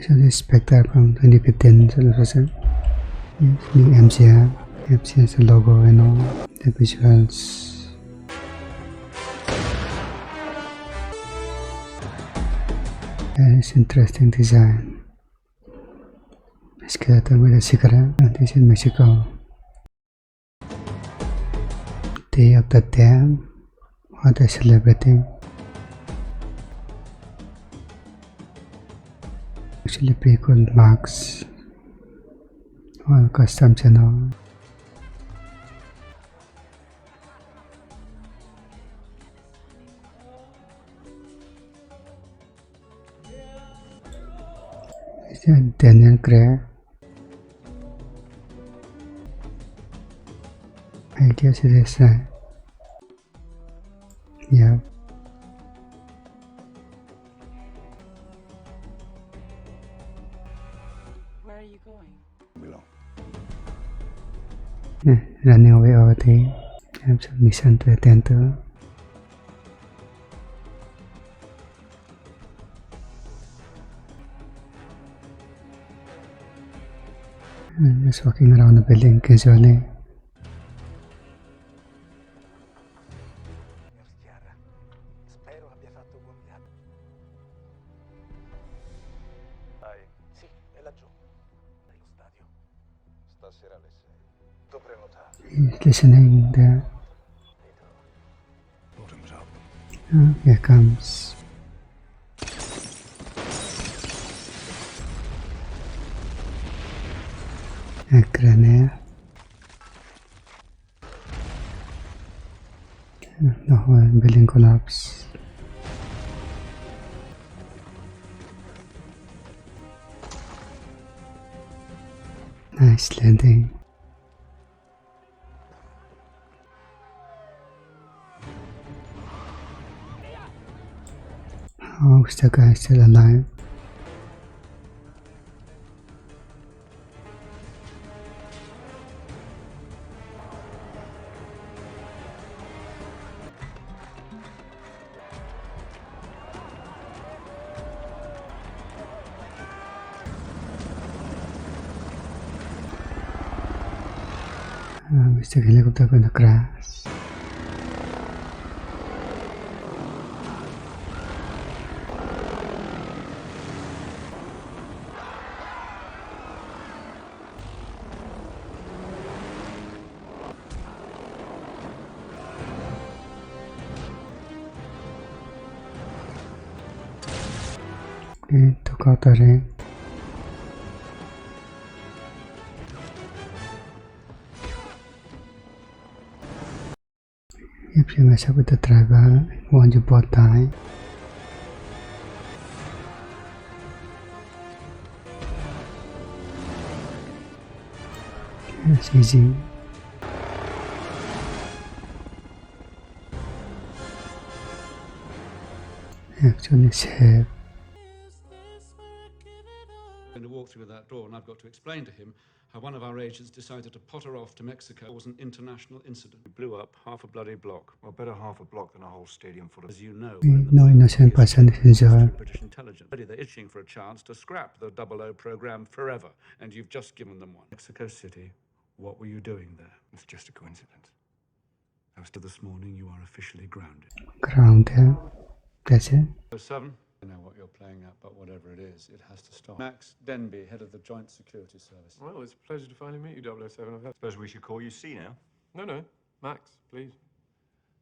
So this Spectre from 2015 solution. Yes, new MCS logo and all the visuals. It's interesting design. It's created with a secret. This is Mexico. Day of the Dam. What they're celebrating. Actually pretty cool marks. All custom channel. It's Daniel Gray. I guess it is yeah. Where are you going? Below. Running away already. I have some mission to attend to. Just walking around the building casually. Spero abbia fatto buon viaggio. Dai. Sì, è laggiù. Nello stadio. Stasera alle 6. T'ho prenotato. He's listening there. Bottoms up. Here comes. A grenade. The whole building collapse. Nice landing. How is the guy still alive? Mr. Helicopter gonna crash. Okay, took out the ring. If you mess up with the driver, won't you both die? It's easy. Actually safe. Going to walk through that door, and I've got to explain to him how one of our agents decided to potter off to Mexico. It was an international incident. We blew up half a bloody block. Well, better half a block than a whole stadium full of... As you know, No innocent person is injured. British intelligence. They're itching for a chance to scrap the 00 program forever, and you've just given them one. Mexico City, what were you doing there? It's just a coincidence. As to this morning, you are officially grounded. Grounded. That's it. 07? I know what you're playing at, but whatever it is, it has to stop. Max Denby, head of the Joint Security Service. Well, it's a pleasure to finally meet you, 007. Suppose we should call you C now? No, Max, please.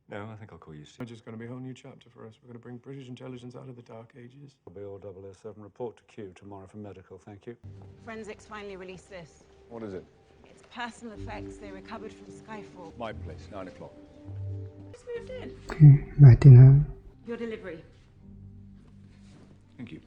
No, I think I'll call you C. It's just going to be a whole new chapter for us. We're going to bring British intelligence out of the dark ages. I'll be all 007. Report to Q tomorrow for medical, thank you. Forensics finally released this. What is it? It's personal effects they recovered from Skyfall. My place, 9 o'clock. Just moved in. Okay, lighting her. Your delivery. Thank you.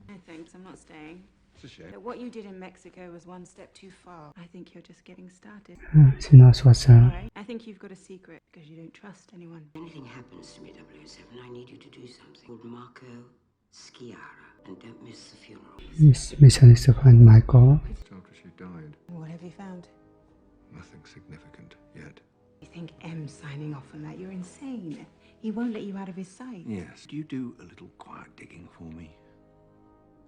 No thanks, I'm not staying. It's a shame. But what you did in Mexico was one step too far. I think you're just getting started. She knows what's up. Sorry. I think you've got a secret because you don't trust anyone. If anything happens to me, 007, I need you to do something called Marco Sciarra, and don't miss the funeral. This mission is to find Michael. After she died, What have you found? nothing significant yet. You think M's signing off on that? You're insane. He won't let you out of his sight. Yes. Do you do a little quiet digging for me?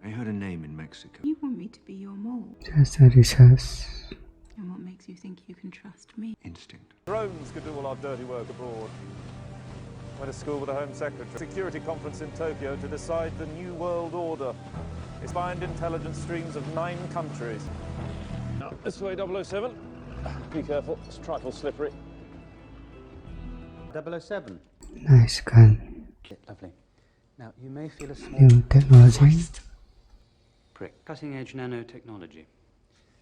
I heard a name in Mexico. You want me to be your mole? Just a research. And what makes you think you can trust me? Instinct. Drones could do all our dirty work abroad. Went to school with the Home Secretary. Security conference in Tokyo to decide the New World Order. It's find intelligence streams of 9 countries. Now, this way, 007. Be careful, it's a trifle slippery. 007. Nice gun. Lovely. Now, you may feel a small New technology. prick. Cutting-edge nanotechnology.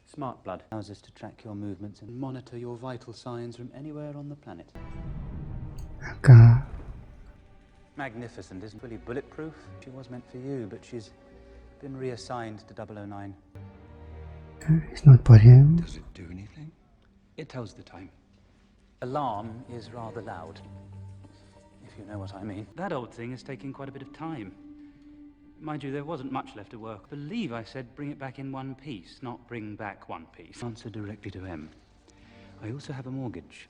Smart blood allows us to track your movements and monitor your vital signs from anywhere on the planet. Aka. Magnificent, isn't fully bulletproof? She was meant for you, but she's been reassigned to 009. It's not for him. Does it do anything? It tells the time. Alarm is rather loud, if you know what I mean. That old thing is taking quite a bit of time. Mind you, there wasn't much left to work. I believe I said bring it back in one piece, not bring back one piece. Answer directly to M. I also have a mortgage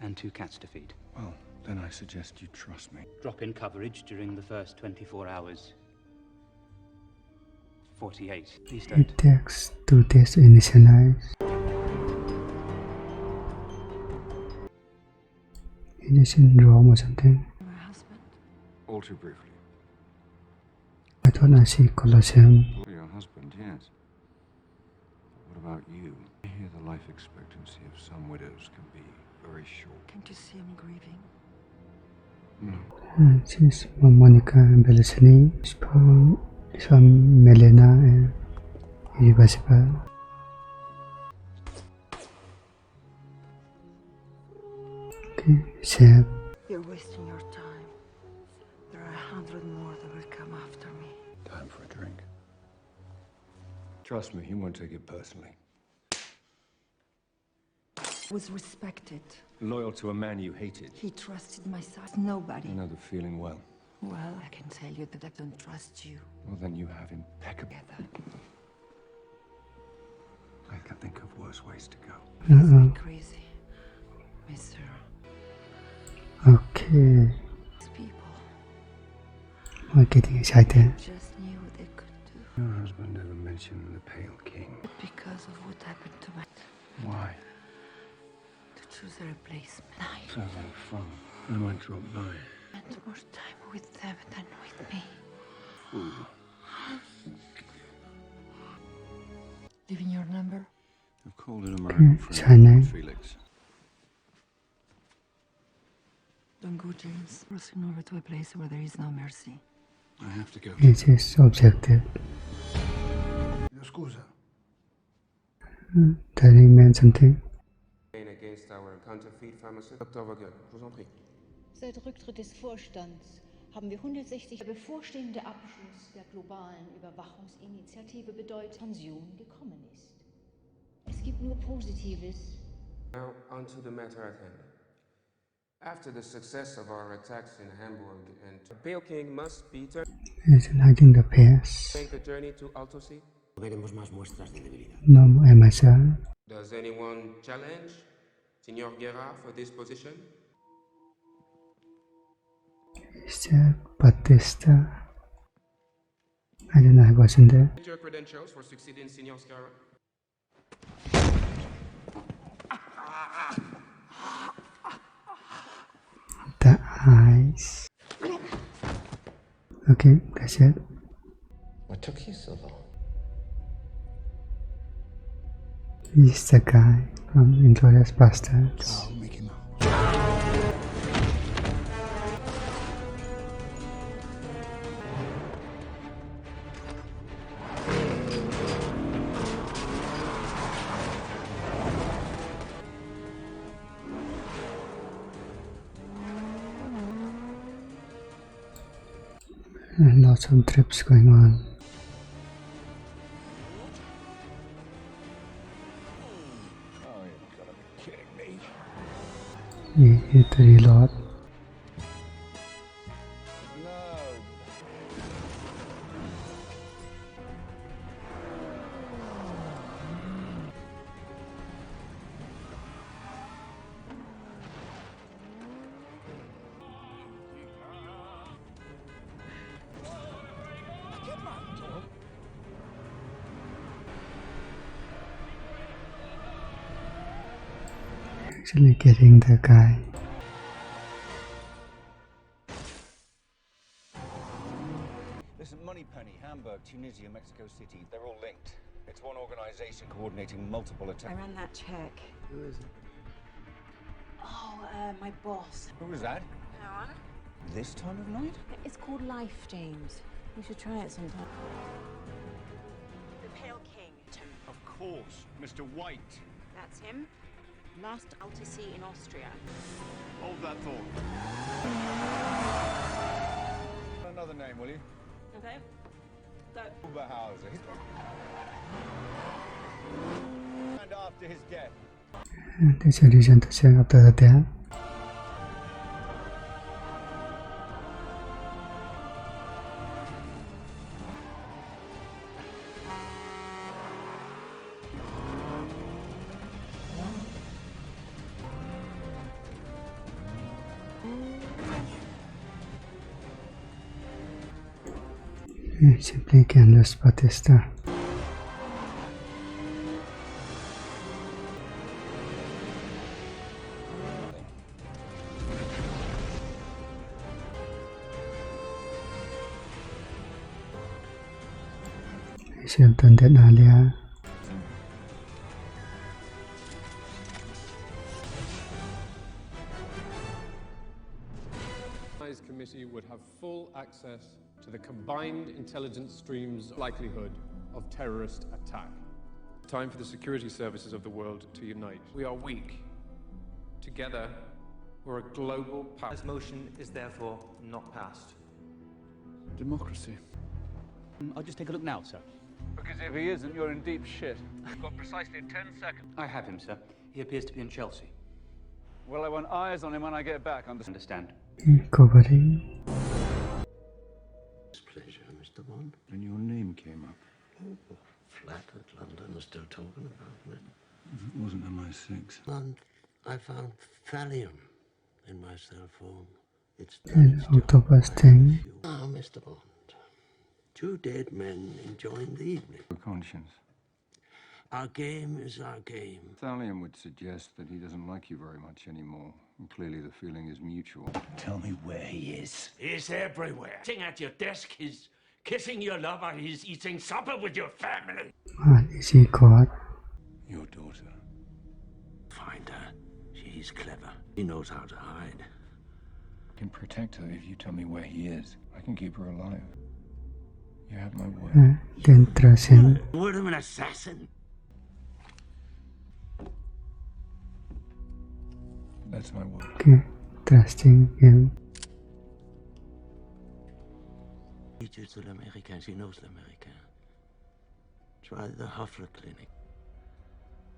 and 2 cats to feed. Well, then I suggest you trust me. Drop in coverage during the first 24 hours. 48. Please don't. It takes 2 days to initialize. Is it syndrome or something? My husband? All too briefly. I thought I see Colosseum. For your husband, yes. But what about you? I hear the life expectancy of some widows can be very short. Can't you see I'm grieving? No. This is Monica and Belicini. From Melena and Irreversible. Okay, Chef. You're wasting your time. There are 100 more that will come after me. Time for a drink. Trust me, he won't take it personally. Was respected. Loyal to a man you hated. He trusted my son. Nobody. I know the feeling well. Well, I can tell you that I don't trust you. Well, then you have impeccable. Together. I can think of worse ways to go. Uh-oh. Crazy. Mister. Okay. These people I'm getting excited. just knew what they could do. Your husband never mentioned the Pale King. But because of what happened to my... Why? To choose a replacement. I So then from, I might drop by. spent more time with them than with me. Ooh. Leaving your number? I've called an American China. friend, Felix. Don't go, James. Crossing over to a place where there is no mercy. I have to go. This is objective. Scusa. Telling man something. Against our counterfeit pharmacist. Dr. Vogel, je vous en prie. Seit Rücktritt des Vorstands haben wir 160. Der bevorstehende Abschluss der globalen Überwachungsinitiative bedeutet, Pension gekommen ist. Es gibt nur Positives. Now, on to the matter at hand. After the success of our attacks in Hamburg and Pale King must be turned. It's hiding the face. Make the journey to Alto Sea. Veremos más muestras de debilidad. No MSR. Does anyone challenge Senor Guerra for this position? Is that Batista? I don't know, I wasn't there. Your credentials for succeeding Senor Guerra. The eyes. Okay, that's it. What took you so long? He's the guy from Inglourious Bastards. And lots of trips going on. We hit the reload. actually getting the guy. Listen, Moneypenny, Hamburg, Tunisia, Mexico City, they're all linked. It's one organization coordinating multiple attacks. I ran that check. Who is it? Oh, my boss. Who was that? No one. This time of night? It's called Life, James. You should try it sometime. The Pale King. Of course, Mr. White. That's him. Last Altisee in Austria. Hold that thought. Another name, will you? Okay. Go. Oberhauser. And after his death. And this allusion to saying after the death. Simply canvas Batista. I should have done that earlier. The committee would have full access to the combined intelligence stream's likelihood of terrorist attack. Time for the security services of the world to unite. We are weak. Together, we're a global power. This motion is therefore not passed. Democracy. I'll just take a look now, sir. Because if he isn't, you're in deep shit. You've got precisely 10 seconds. I have him, sir. He appears to be in Chelsea. Well, I want eyes on him when I get back. Understand? Covering. Pleasure, Mr. Bond. And your name came up. Oh, flattered. London are still talking about it. It wasn't MI6. And I found thallium in my cell phone. It's And octopus thing. Ah, Mr. Bond. Two dead men enjoying the evening. For conscience. Our game is our game. Thallium would suggest that he doesn't like you very much anymore. And clearly the feeling is mutual. Tell me where he is. He's everywhere. Sitting at your desk, he's kissing your lover, he's eating supper with your family. What is he called? Your daughter. Find her. She's clever. She knows how to hide. I can protect her if you tell me where he is. I can keep her alive. You have my word. Then trust him. Word of an assassin. That's my word. Okay, trusting him. Teaches to l'Américain. She knows l'Américain. Try the Huffler Clinic.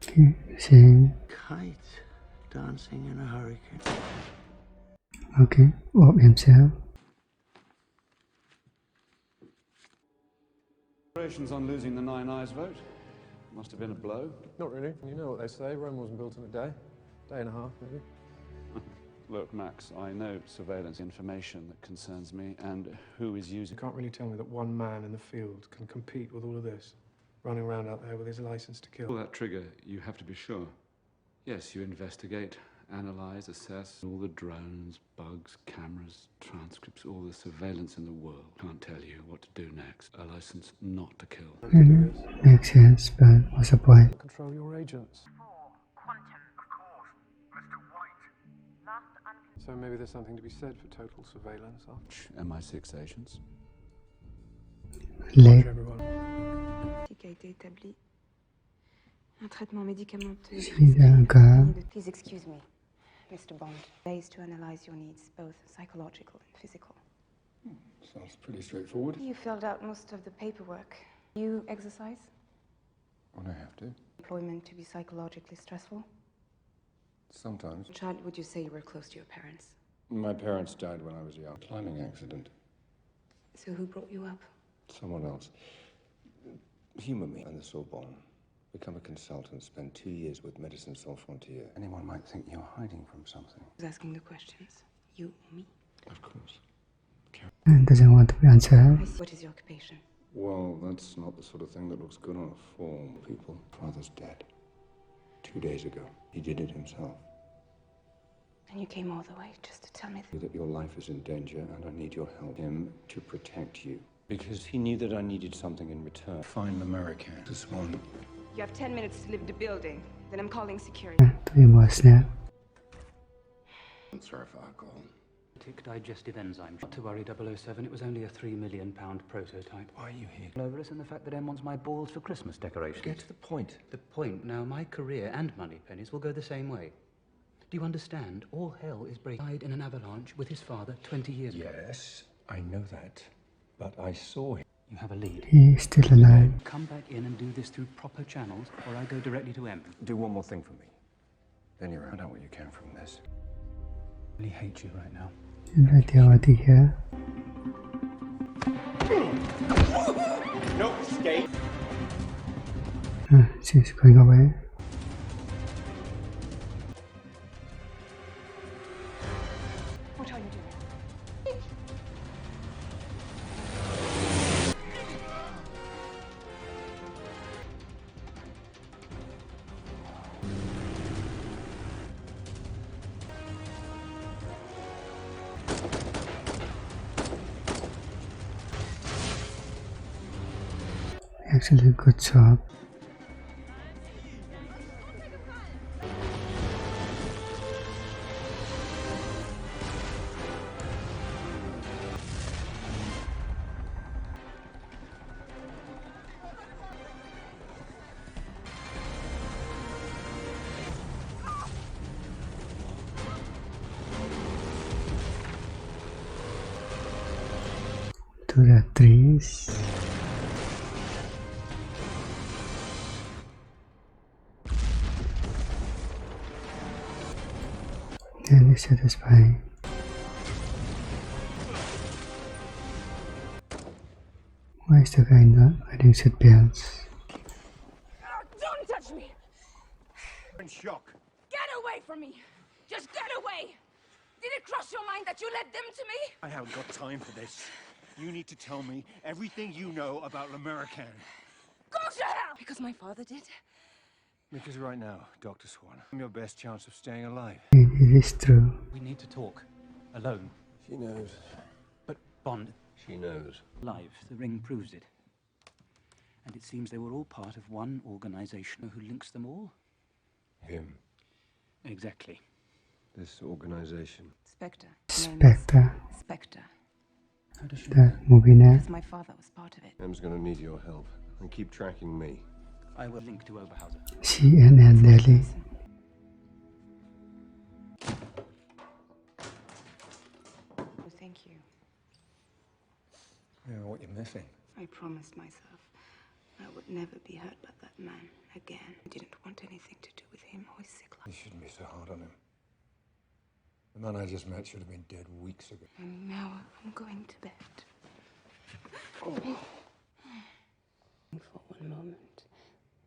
Okay, saying. Kite dancing in a hurricane. Okay, Bob himself. Congratulations on losing the Nine Eyes vote. Must have been a blow. Not really. You know what they say, Rome wasn't built in a day. Day and a half, maybe. Look, Max, I know surveillance information that concerns me and who is using. You can't really tell me that one man in the field can compete with all of this, running around out there with his license to kill. Pull that trigger, you have to be sure. Yes, you investigate, analyze, assess all the drones, bugs, cameras, transcripts, all the surveillance in the world. Can't tell you what to do next. A license not to kill. Makes sense, but what's the point? Control your agents. So maybe there's something to be said for total surveillance. MI6 agents. Leg. Qui a été établi. Un traitement médicamenteux. Please excuse me, Mr. Bond. Ways to analyze your needs, both psychological and physical. Sounds pretty straightforward. You filled out most of the paperwork. You exercise? When I have to. Employment to be psychologically stressful? Sometimes. Child, would you say you were close to your parents? My parents died when I was young. Climbing accident. So who brought you up? Someone else. Humor me in the Sorbonne. Become a consultant. Spend 2 years with Médecins Sans Frontières. Anyone might think you're hiding from something. Who's asking the questions? You or me? Of course. And doesn't want to be answered. What is your occupation? Well, that's not the sort of thing that looks good on a form. People. Father's dead. 2 days ago. He did it himself. And you came all the way just to tell me That your life is in danger and I need your help. Him to protect you. Because he knew that I needed something in return. Find America. This one. You have 10 minutes to leave the building. Then I'm calling security. Three more snap. I'm sorry for alcohol. Digestive enzyme. Not to worry, 007, it was only a £3 million prototype. Why are you here? Over us and the fact that M wants my balls for Christmas decorations. Get to the point. The point? Now, my career and money pennies will go the same way. Do you understand? All hell is breaking. Died in an avalanche with his father 20 years ago. Yes, I know that. But I saw him. You have a lead. He is still alive. Come back in and do this through proper channels, or I go directly to M. Do one more thing for me. Then you find out what you can from this. I really hate you right now. Right there, over here. No, stay. She's going away. What are you doing? Actually, good job. To the trees. And it's satisfying. Why is the guy not wearing seatbelts? Don't touch me! In shock. Get away from me! Just get away! Did it cross your mind that you led them to me? I haven't got time for this. You need to tell me everything you know about l'American. Go to hell! Because my father did. Because right now, Dr. Swan, I'm your best chance of staying alive. It is true. We need to talk. Alone. She knows. But Bond... She knows. Live. The ring proves it. And it seems they were all part of one organization. Who links them all? Him. Exactly. This organization. Spectre. Spectre. Spectre. How does she... That movie now. Because my father was part of it. Em's gonna need your help. And keep tracking me. I will link to Oberhauser. CNN Daily. Oh, thank you. You know what you're missing. I promised myself I would never be hurt by that man again. I didn't want anything to do with him or his sick You life. shouldn't be so hard on him. The man I just met should have been dead weeks ago. And now I'm going to bed. For one moment,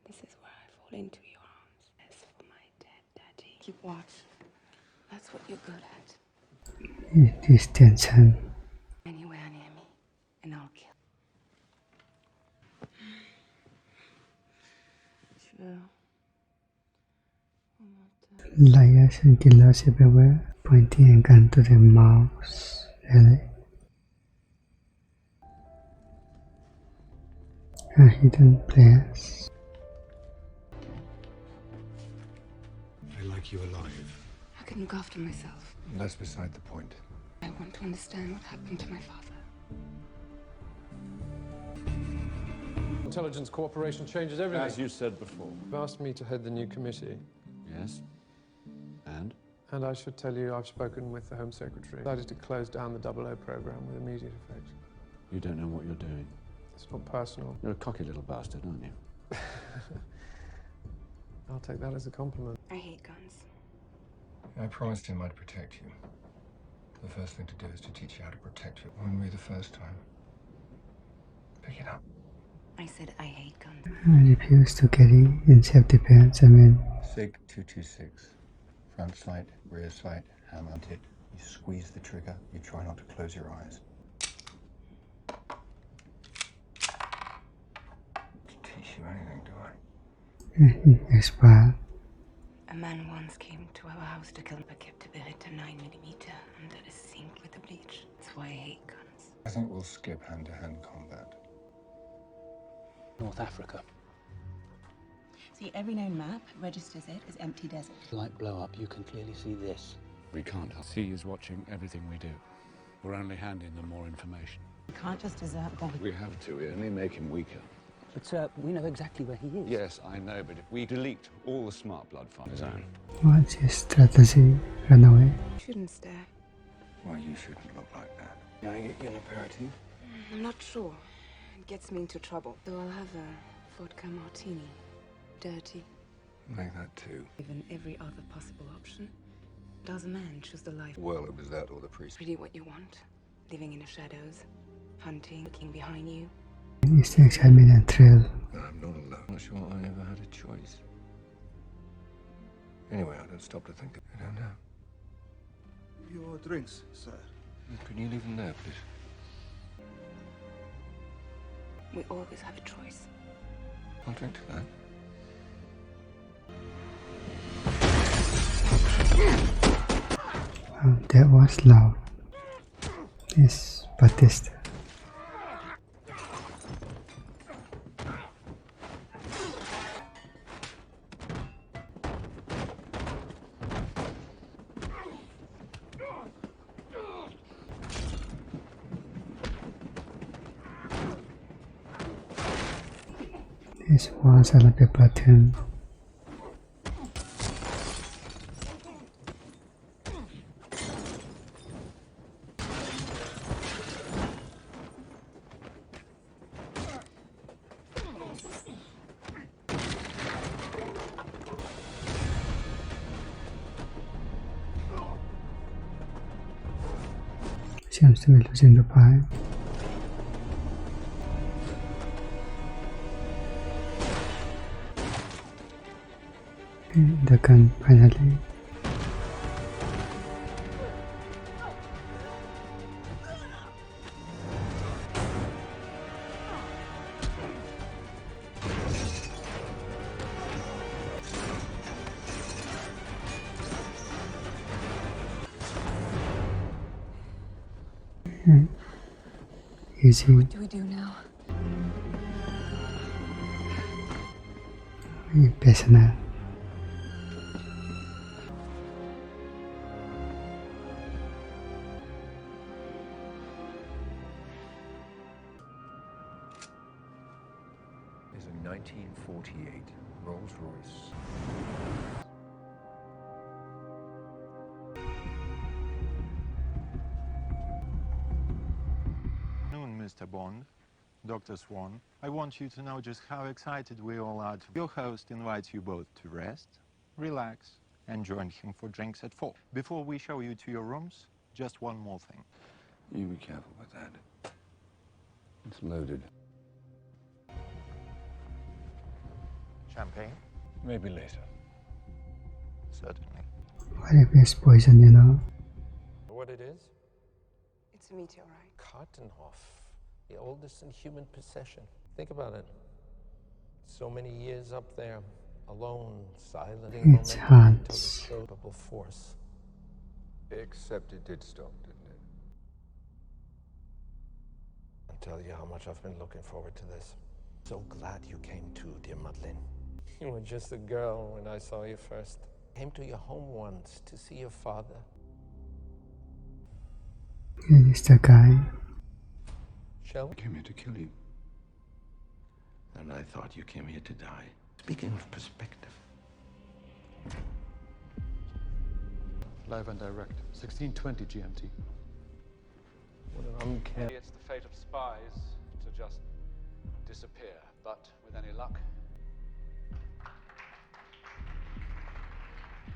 this is where I fall into your arms. As for my dead daddy, keep watch. That's what you're good at. It is tension. Anywhere near me, and I'll kill. Sure. Liars and killers everywhere, pointing a gun to their mouths. Really? A hidden place. I like you alive. I can look after myself. That's beside the point. I want to understand what happened to my father. Intelligence cooperation changes everything. As you said before. You've asked me to head the new committee. Yes. And? And I should tell you, I've spoken with the Home Secretary. Decided to close down the 00 program with immediate effect. You don't know what you're doing. It's not personal. You're a cocky little bastard, aren't you? I'll take that as a compliment. I hate guns. I promised him I'd protect you. The first thing to do is to teach you how to protect you. When we the first time. Pick it up. I said I hate guns. I refuse to carry in self-defense. SIG 226. Front sight, rear sight, hammer on it. You squeeze the trigger. You try not to close your eyes. Teach you anything, do I? Expert. A man once came to our house to kill me, but kept him the Beretta 9mm under the sink with the bleach. That's why I hate guns. I think we'll skip hand-to-hand combat. North Africa. See, every known map registers it as empty desert. Light blow up, you can clearly see this. We can't. Sea is watching everything we do. We're only handing them more information. You can't just desert Bond. We have to. We only make him weaker. But, sir, we know exactly where he is. Yes, I know, but if we delete all the smart blood from his own. What's his strategy? Run away. You shouldn't stare. Why, you shouldn't look like that. Can I get you an aperitif? I'm not sure. It gets me into trouble. So I'll have a vodka martini. Dirty. Make that two. Given every other possible option, does a man choose the life? Well, it was that or the priest. Really what you want? Living in the shadows, hunting, looking behind you. It's the excitement and thrill. I'm not alone. I'm not sure I ever had a choice. Anyway, I don't stop to think. I don't know. Your drinks, sir. Can you leave them there, please? We always have a choice. I'll drink to that. Wow, that was loud. Yes, Batista. This was a paper tin. Seems to be losing the pie. The gun finally. Easy. What do we do now? Personal. Is a 1948 Rolls-Royce. Mr. Bond, Dr. Swan, I want you to know just how excited we all are. Your host invites you both to rest, relax, and join him for drinks at 4. Before we show you to your rooms, just one more thing. You be careful with that. It's loaded. Champagne? Maybe later. Certainly. What if it's poison, you know? What it is? It's a meteorite. Kartenhof, the oldest in human possession. Think about it. So many years up there, alone, silent. It's Hans. Unstoppable force. Except it did stop, didn't it? I'll tell you how much I've been looking forward to this. So glad you came too, dear Madeleine. You were just a girl when I saw you first. Came to your home once to see your father. He's the guy. Shall we? I came here to kill you. And I thought you came here to die. Speaking of perspective. Live and direct, 1620 GMT. What an uncanny. It's the fate of spies to just disappear, but with any luck.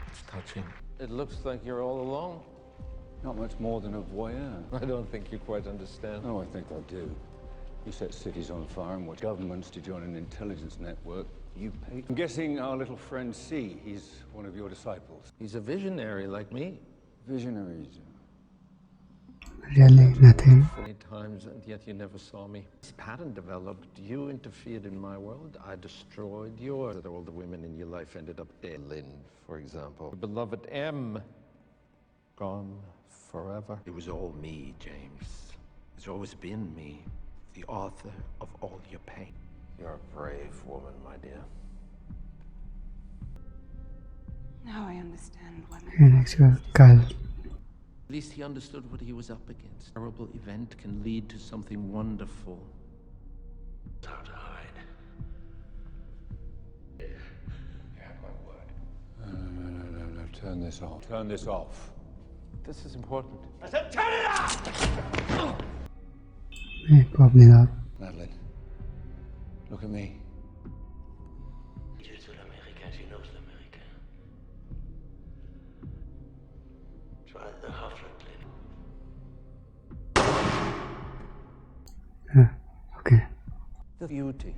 It's touching. It looks like you're all alone. Not much more than a voyeur. I don't think you quite understand. Oh, I think I do. You set cities on fire and watch governments to join an intelligence network. You paid. I'm guessing our little friend C, he's one of your disciples. He's a visionary like me. Visionaries. Really, nothing. 40 times, and yet you never saw me. This pattern developed. You interfered in my world. I destroyed yours. All the women in your life ended up dead. Lynn, for example. Your beloved M. Gone forever. It was all me, James. It's always been me, the author of all your pain. You're a brave woman, my dear. Now I understand why my Okay, next we have Kyle. At least he understood what he was up against. A terrible event can lead to something wonderful. It's hard to hide. You have my word. No. Turn this off. Turn this off. This is important. I said turn it off! Probably not. Madeline, look at me. Je suis l'Américain, she knows l'Américain. Try the Huffler clinic. Okay. The beauty.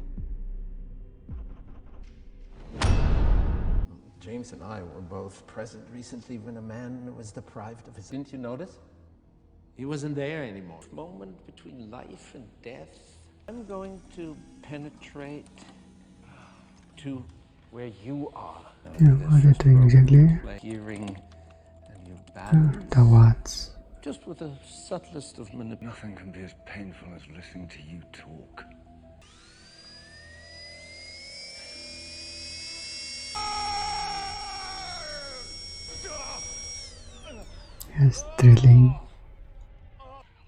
James and I were both present recently when a man was deprived of his... Didn't you notice? He wasn't there anymore. Moment between life and death. I'm going to penetrate to where you are. Yeah, what are they doing exactly? Like hearing and your balance. The watts. Just with the subtlest of manipulation. Nothing can be as painful as listening to you talk. Yes, thrilling.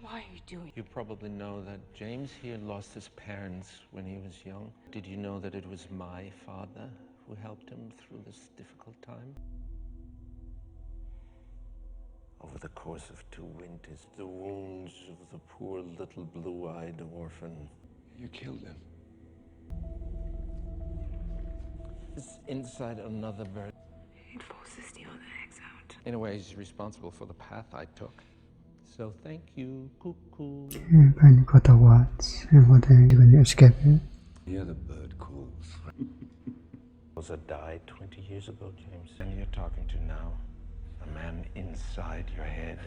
Why are you doing? You probably know that James here lost his parents when he was young. Did you know that it was my father who helped him through this difficult time? Over the course of 2 winters, the wounds of the poor little blue-eyed orphan. You killed him. It's inside another bird. It forces the other eggs out. In a way, he's responsible for the path I took. So thank you, cuckoo. Finally got the watts. And what are you going to escape it? Yeah, the bird calls. Rosa died 20 years ago, James. And you're talking to now. A man inside your head.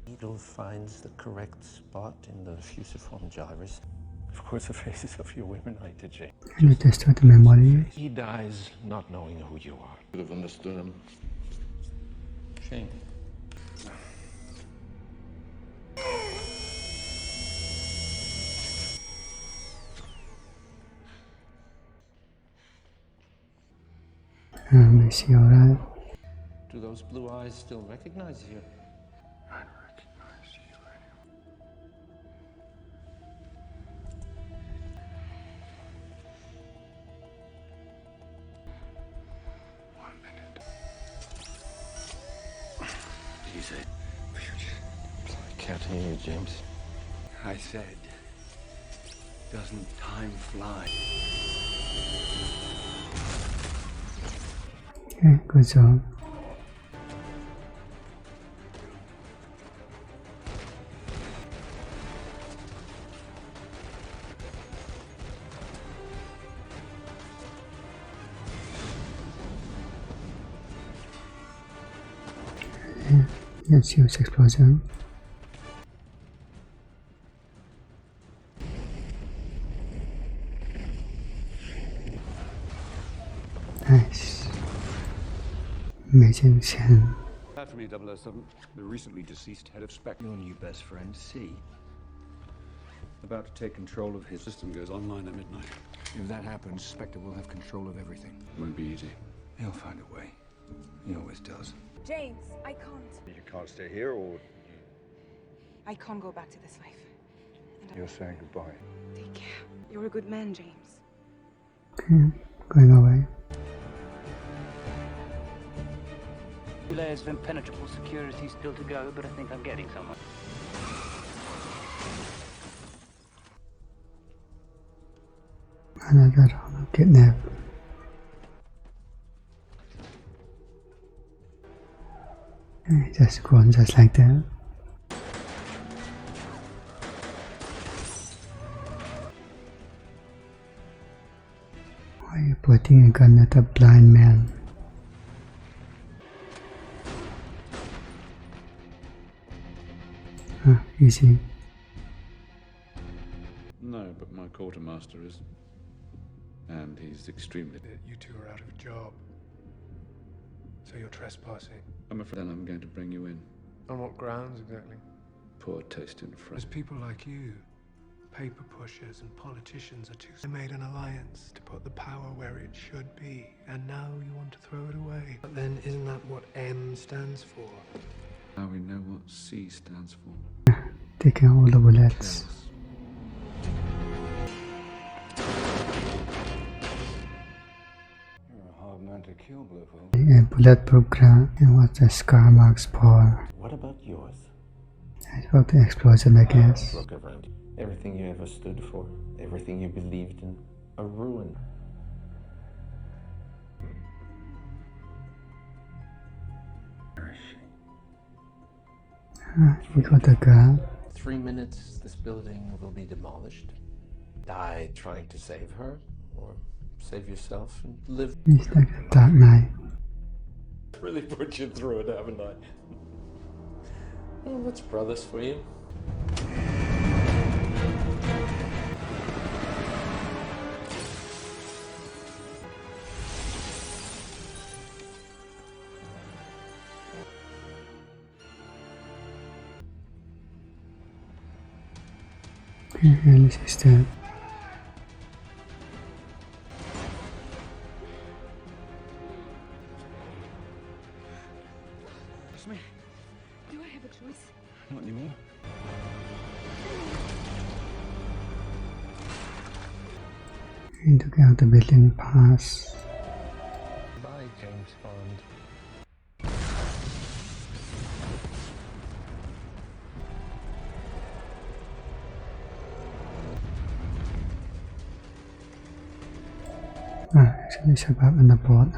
Needle finds the correct spot in the fusiform gyrus. Of course, the faces of your women I did, James. And you destroy the memory. He dies not knowing who you are. Could have understood him. Shame. I see, alright. Do those blue eyes still recognize you? I recognize you anyway. 1 minute. Did you say? I can't hear you, James. I said, doesn't time fly? Okay, good job. Yes, huge explosion. Nice. Amazing scene. That for me, 007, the recently deceased head of Spectre. Your new best friend, C. About to take control of his System goes online at midnight. If that happens, Spectre will have control of everything. Won't be easy. He'll find a way. He always does. James, I can't. You can't stay here, or I can't go back to this life. And you're saying goodbye. take care. You're a good man, James. Okay, going away. 2 layers of impenetrable security still to go, but I think I'm getting somewhere. Another kidnap. Okay, just go on just like that. Why are you pointing a gun at a blind man? Easy. No, but my quartermaster is. And he's extremely... You two are out of a job. So you're trespassing. I'm afraid then I'm going to bring you in. On what grounds, exactly? Poor taste in France. There's people like you, paper pushers and politicians are too... They made an alliance to put the power where it should be, and now you want to throw it away. But then isn't that what M stands for? Now we know what C stands for. Taking all the bullets. You're a hard man to kill, Blofeld. A bulletproof ground and what the scar marks for. What about yours? I thought the explosion, I guess. Look around you. Everything you ever stood for, everything you believed in, a ruin. Where is she? We got the gun. 3 minutes, this building will be demolished. Die trying to save her, or save yourself and live. It's like a dark night. Really put you through it, haven't I? Well, that's brothers for you. And this is the It's me. Do I have a choice? Not anymore. and took out the building pass. Bye, James Bond. Actually survive on the board.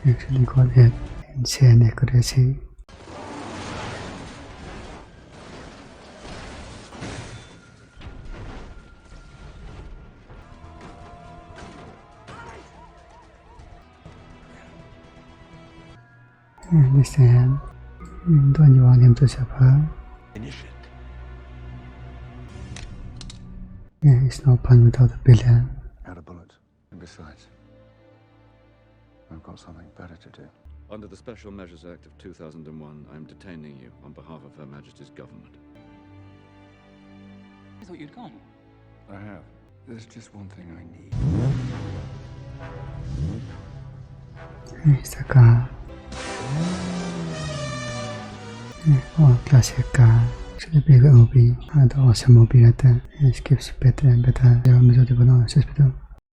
Actually got it. Insane accuracy. Understand. Don't you want him to suffer? Finish it. Yeah, it's no fun without a billion. Out of bullets. And besides, I've got something better to do. Under the Special Measures Act of 2001, I'm detaining you on behalf of Her Majesty's government. I thought you'd gone. I have. There's just one thing I need. Here's the car. Oh, classic car. Actually bigger movie. The awesome movie that skips better and better. There are